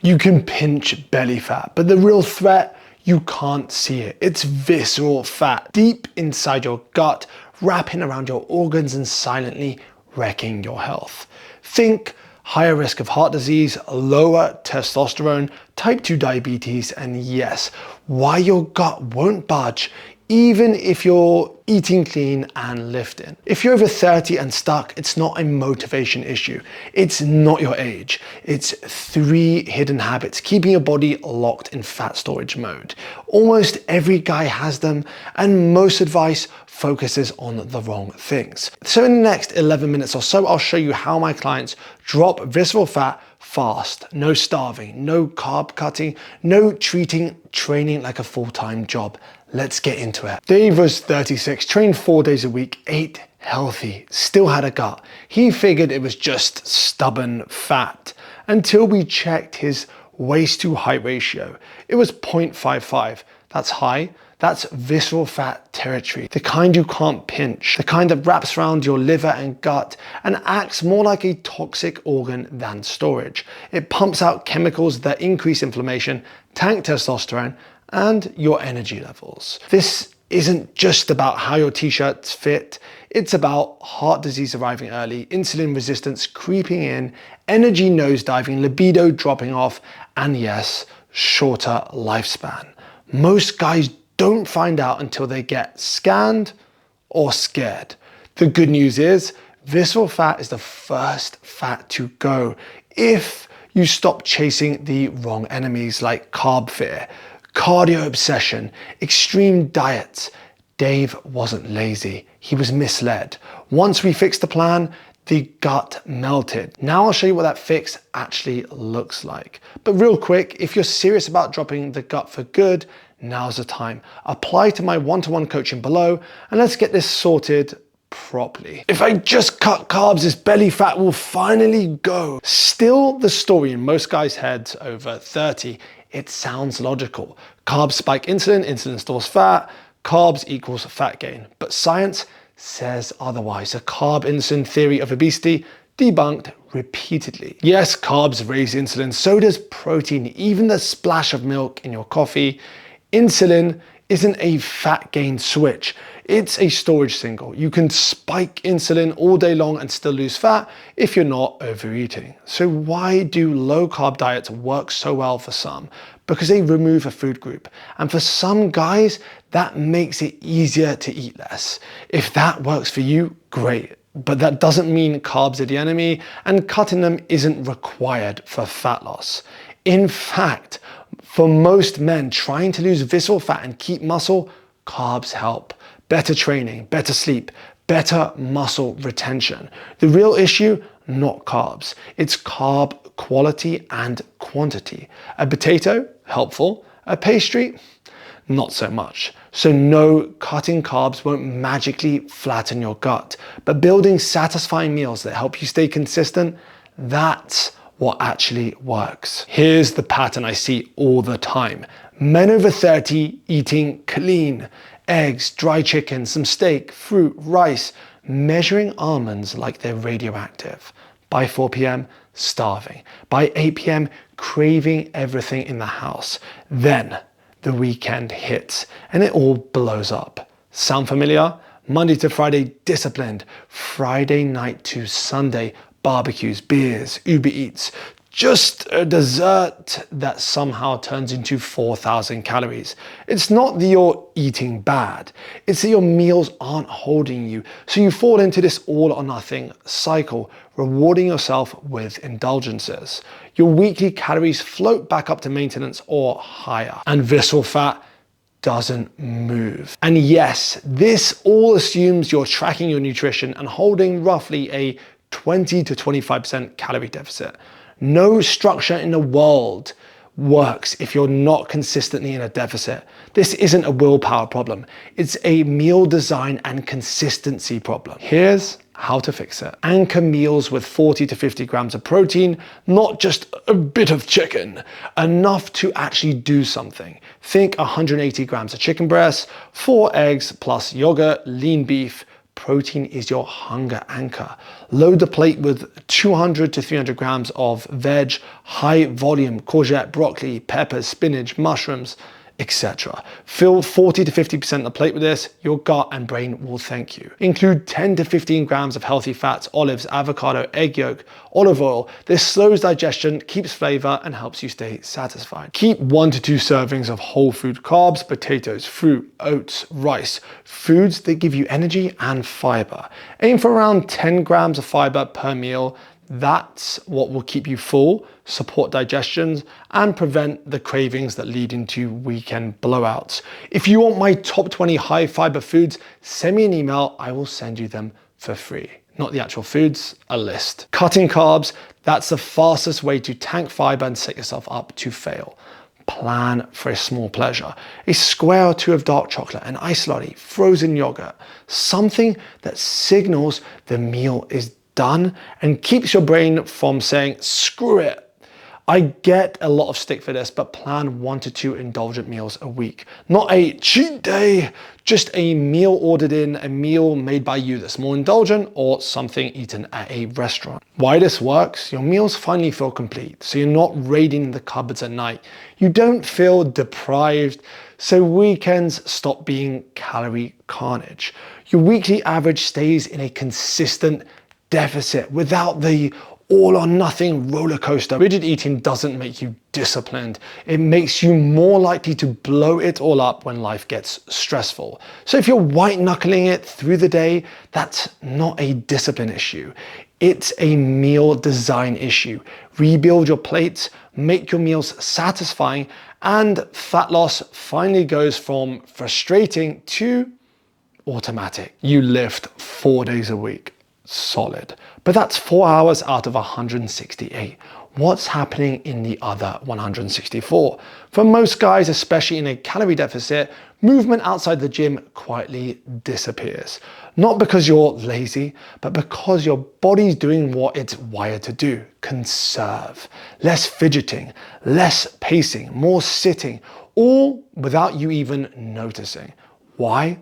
You can pinch belly fat, but the real threat, you can't see it. It's visceral fat deep inside your gut, wrapping around your organs and silently wrecking your health. Think higher risk of heart disease, lower testosterone, type 2 diabetes, and yes, why your gut won't budge even if you're eating clean and lifting. If you're over 30 and stuck, it's not a motivation issue. It's not your age. It's 3 hidden habits keeping your body locked in fat storage mode. Almost every guy has them, and most advice focuses on the wrong things. So in the next 11 minutes or so, I'll show you how my clients drop visceral fat fast. No starving, no carb cutting, no treating training like a full-time job. Let's get into it. Dave was 36, trained 4 days a week, ate healthy, still had a gut. He figured it was just stubborn fat until we checked his waist to height ratio. It was 0.55. That's high. That's visceral fat territory, the kind you can't pinch, the kind that wraps around your liver and gut and acts more like a toxic organ than storage. It pumps out chemicals that increase inflammation, tank testosterone, and your energy levels. This isn't just about how your t-shirts fit, it's about heart disease arriving early, insulin resistance creeping in, energy nosediving, libido dropping off, and yes, shorter lifespan. Most guys don't find out until they get scanned or scared. The good news is, visceral fat is the first fat to go if you stop chasing the wrong enemies like carb fear, cardio obsession, extreme diets. Dave wasn't lazy, he was misled. Once we fixed the plan, the gut melted. Now I'll show you what that fix actually looks like. But real quick, if you're serious about dropping the gut for good, now's the time. Apply to my one-to-one coaching below and let's get this sorted properly. If I just cut carbs, this belly fat will finally go. Still the story in most guys' heads over 30. It sounds logical. Carbs spike insulin, insulin stores fat, carbs equals fat gain. But science says otherwise. The carb insulin theory of obesity debunked repeatedly. Yes, carbs raise insulin, so does protein, even the splash of milk in your coffee. Insulin isn't a fat gain switch, it's a storage signal. You can spike insulin all day long and still lose fat if you're not overeating. So why do low carb diets work so well for some? Because they remove a food group. And for some guys, that makes it easier to eat less. If that works for you, great. But that doesn't mean carbs are the enemy, and cutting them isn't required for fat loss. In fact, for most men trying to lose visceral fat and keep muscle, carbs help. Better training, better sleep, better muscle retention. The real issue, not carbs. It's carb quality and quantity. A potato, helpful. A pastry, not so much. So no, cutting carbs won't magically flatten your gut, but building satisfying meals that help you stay consistent, that's what actually works. Here's the pattern I see all the time. Men over 30 eating clean, eggs, dry chicken, some steak, fruit, rice, measuring almonds like they're radioactive. By 4 p.m, starving. By 8 p.m, craving everything in the house. Then the weekend hits and it all blows up. Sound familiar? Monday to Friday, disciplined. Friday night to Sunday, barbecues, beers, Uber Eats. Just a dessert that somehow turns into 4,000 calories. It's not that you're eating bad, it's that your meals aren't holding you. So you fall into this all or nothing cycle, rewarding yourself with indulgences. Your weekly calories float back up to maintenance or higher, and visceral fat doesn't move. And yes, this all assumes you're tracking your nutrition and holding roughly a 20 to 25% calorie deficit. No structure in the world works if you're not consistently in a deficit. This isn't a willpower problem. It's a meal design and consistency problem. Here's how to fix it. Anchor meals with 40 to 50 grams of protein, not just a bit of chicken, enough to actually do something. Think 180 grams of chicken breast, 4 eggs plus yogurt, lean beef, protein is your hunger anchor. Load the plate with 200 to 300 grams of veg, high volume, courgette, broccoli, peppers, spinach, mushrooms, etc. Fill 40 to 50% of the plate with this. Your gut and brain will thank you. Include 10 to 15 grams of healthy fats, olives, avocado, egg yolk, olive oil. This slows digestion, keeps flavor, and helps you stay satisfied. Keep 1 to 2 servings of whole food carbs, potatoes, fruit, oats, rice, foods that give you energy and fiber. Aim for around 10 grams of fiber per meal. That's what will keep you full, support digestion, and prevent the cravings that lead into weekend blowouts. If you want my top 20 high fiber foods, send me an email. I will send you them for free. Not the actual foods, a list. Cutting carbs, that's the fastest way to tank fiber and set yourself up to fail. Plan for a small pleasure. A square or two of dark chocolate, an iced latte, frozen yogurt, something that signals the meal is done and keeps your brain from saying, screw it. I get a lot of stick for this, but plan 1 to 2 indulgent meals a week. Not a cheat day, just a meal ordered in, a meal made by you that's more indulgent, or something eaten at a restaurant. Why this works? Your meals finally feel complete, so you're not raiding the cupboards at night. You don't feel deprived, so weekends stop being calorie carnage. Your weekly average stays in a consistent deficit without the all or nothing roller coaster. Rigid eating doesn't make you disciplined. It makes you more likely to blow it all up when life gets stressful. So if you're white knuckling it through the day, that's not a discipline issue. It's a meal design issue. Rebuild your plates, make your meals satisfying, and fat loss finally goes from frustrating to automatic. You lift 4 days a week. Solid. But that's 4 hours out of 168. What's happening in the other 164? For most guys, especially in a calorie deficit, movement outside the gym quietly disappears. Not because you're lazy, but because your body's doing what it's wired to do: conserve. Less fidgeting, less pacing, more sitting, all without you even noticing. Why?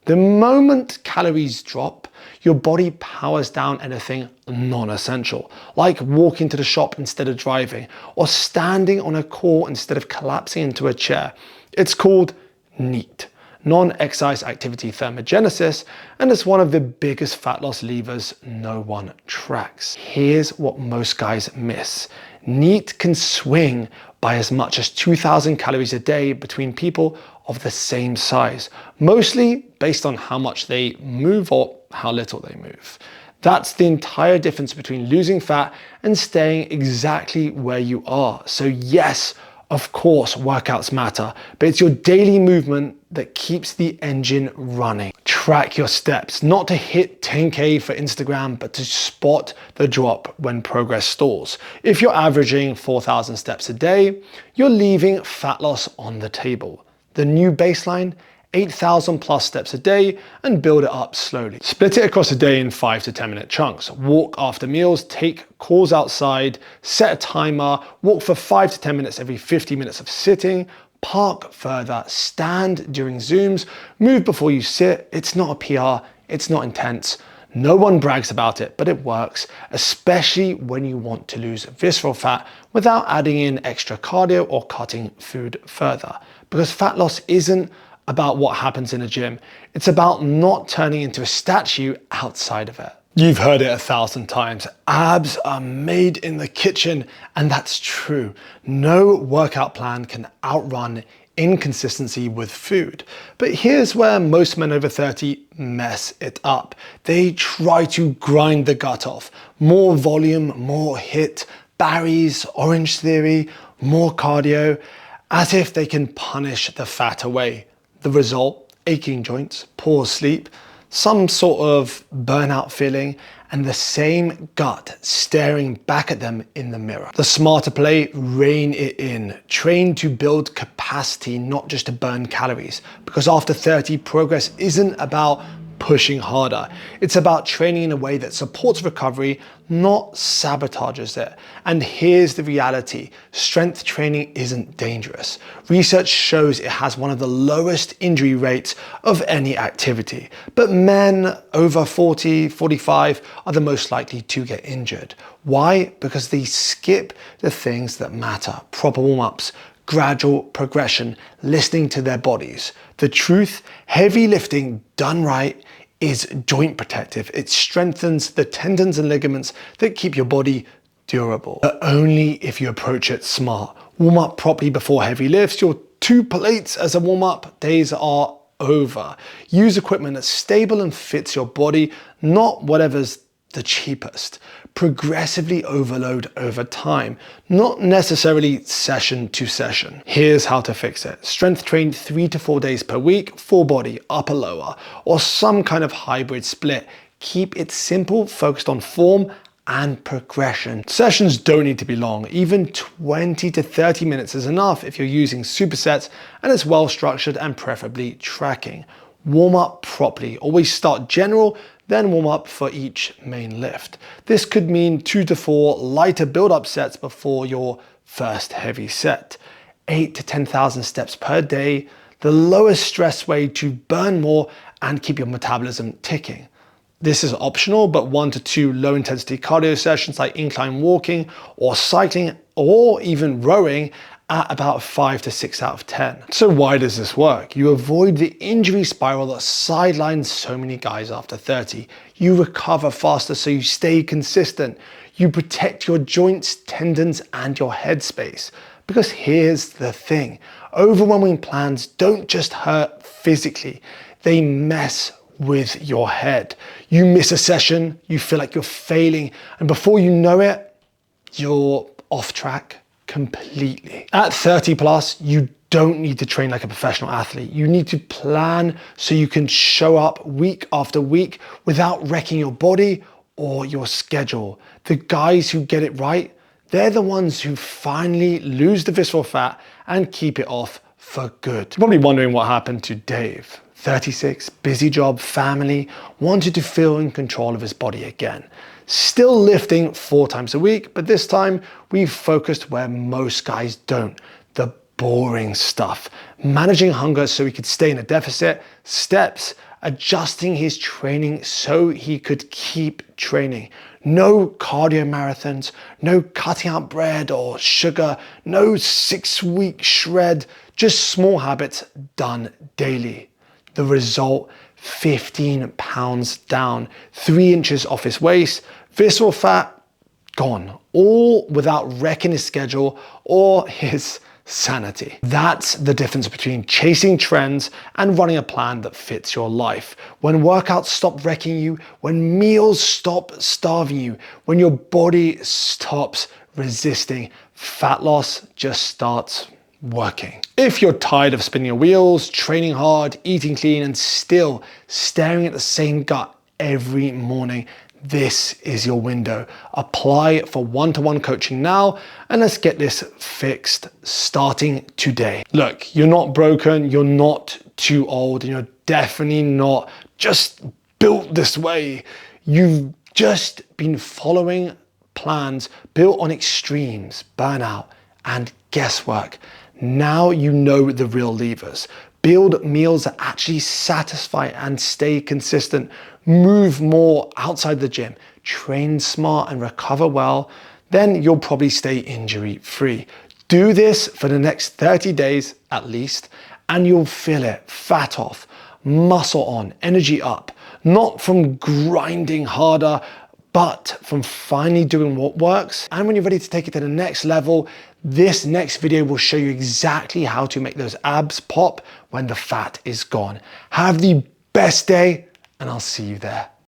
The moment calories drop, your body powers down anything non-essential, like walking to the shop instead of driving, or standing on a call instead of collapsing into a chair. It's called NEAT, non-exercise activity thermogenesis, and it's one of the biggest fat loss levers no one tracks. Here's what most guys miss. NEAT can swing by as much as 2,000 calories a day between people of the same size, mostly based on how much they move or how little they move. That's the entire difference between losing fat and staying exactly where you are. So yes, of course, workouts matter, but it's your daily movement that keeps the engine running. Track your steps, not to hit 10K for Instagram, but to spot the drop when progress stalls. If you're averaging 4,000 steps a day, you're leaving fat loss on the table. The new baseline, 8,000 plus steps a day, and build it up slowly. Split it across a day in 5 to 10 minute chunks. Walk after meals, take calls outside, set a timer, walk for 5 to 10 minutes every 50 minutes of sitting, park further, stand during Zooms, move before you sit. It's not a PR, it's not intense. No one brags about it, but it works, especially when you want to lose visceral fat without adding in extra cardio or cutting food further. Because fat loss isn't about what happens in a gym. It's about not turning into a statue outside of it. You've heard it 1,000 times. Abs are made in the kitchen, and that's true. No workout plan can outrun inconsistency with food. But here's where most men over 30 mess it up. They try to grind the gut off. More volume, more HIIT, Barry's, Orange Theory, more cardio, as if they can punish the fat away. The result, aching joints, poor sleep, some sort of burnout feeling, and the same gut staring back at them in the mirror. The smarter play, rein it in. Train to build capacity, not just to burn calories. Because after 30, progress isn't about pushing harder. It's about training in a way that supports recovery, not sabotages it. And here's the reality: strength training isn't dangerous. Research shows it has one of the lowest injury rates of any activity, but men over 40, 45 are the most likely to get injured. Why? Because they skip the things that matter: proper warm-ups, gradual progression, listening to their bodies. The truth: heavy lifting done right is joint protective. It strengthens the tendons and ligaments that keep your body durable, but only if you approach it smart. Warm up properly before heavy lifts. Your 2 plates as a warm-up days are over. Use equipment that's stable and fits your body, not whatever's the cheapest. Progressively overload over time, not necessarily session to session. Here's how to fix it: strength train 3 to 4 days per week, full body, upper lower, or some kind of hybrid split. Keep it simple, focused on form and progression. Sessions don't need to be long. Even 20 to 30 minutes is enough if you're using supersets and it's well structured and preferably tracking. Warm up properly. Always start general, then warm up for each main lift. This could mean 2 to 4 lighter build-up sets before your first heavy set. 8 to 10,000 steps per day, the lowest stress way to burn more and keep your metabolism ticking. This is optional, but 1 to 2 low intensity cardio sessions like incline walking or cycling or even rowing at about 5 to 6 out of 10. So why does this work? You avoid the injury spiral that sidelines so many guys after 30. You recover faster so you stay consistent. You protect your joints, tendons, and your headspace. Because here's the thing: overwhelming plans don't just hurt physically, they mess with your head. You miss a session, you feel like you're failing, and before you know it, you're off track completely. At 30 plus, you don't need to train like a professional athlete. You need to plan so you can show up week after week without wrecking your body or your schedule. The guys who get it right, they're the ones who finally lose the visceral fat and keep it off for good. You're probably wondering what happened to Dave. 36, busy job, family, wanted to feel in control of his body again. Still lifting 4 times a week, but this time we focused where most guys don't: the boring stuff. Managing hunger so he could stay in a deficit, steps, adjusting his training so he could keep training. No cardio marathons, no cutting out bread or sugar, no 6-week shred, just small habits done daily. The result: 15 pounds down, 3 inches off his waist, visceral fat gone, all without wrecking his schedule or his sanity. That's the difference between chasing trends and running a plan that fits your life. When workouts stop wrecking you, when meals stop starving you, when your body stops resisting, fat loss just starts working. If you're tired of spinning your wheels, training hard, eating clean, and still staring at the same gut every morning, this is your window. Apply for one-to-one coaching now, and let's get this fixed starting today. Look, you're not broken, you're not too old, and you're definitely not just built this way. You've just been following plans built on extremes, burnout, and guesswork. Now you know the real levers. Build meals that actually satisfy and stay consistent. Move more outside the gym. Train smart and recover well. Then you'll probably stay injury free. Do this for the next 30 days at least, and you'll feel it. Fat off, muscle on, energy up. Not from grinding harder, but from finally doing what works. And when you're ready to take it to the next level, this next video will show you exactly how to make those abs pop when the fat is gone. Have the best day, and I'll see you there.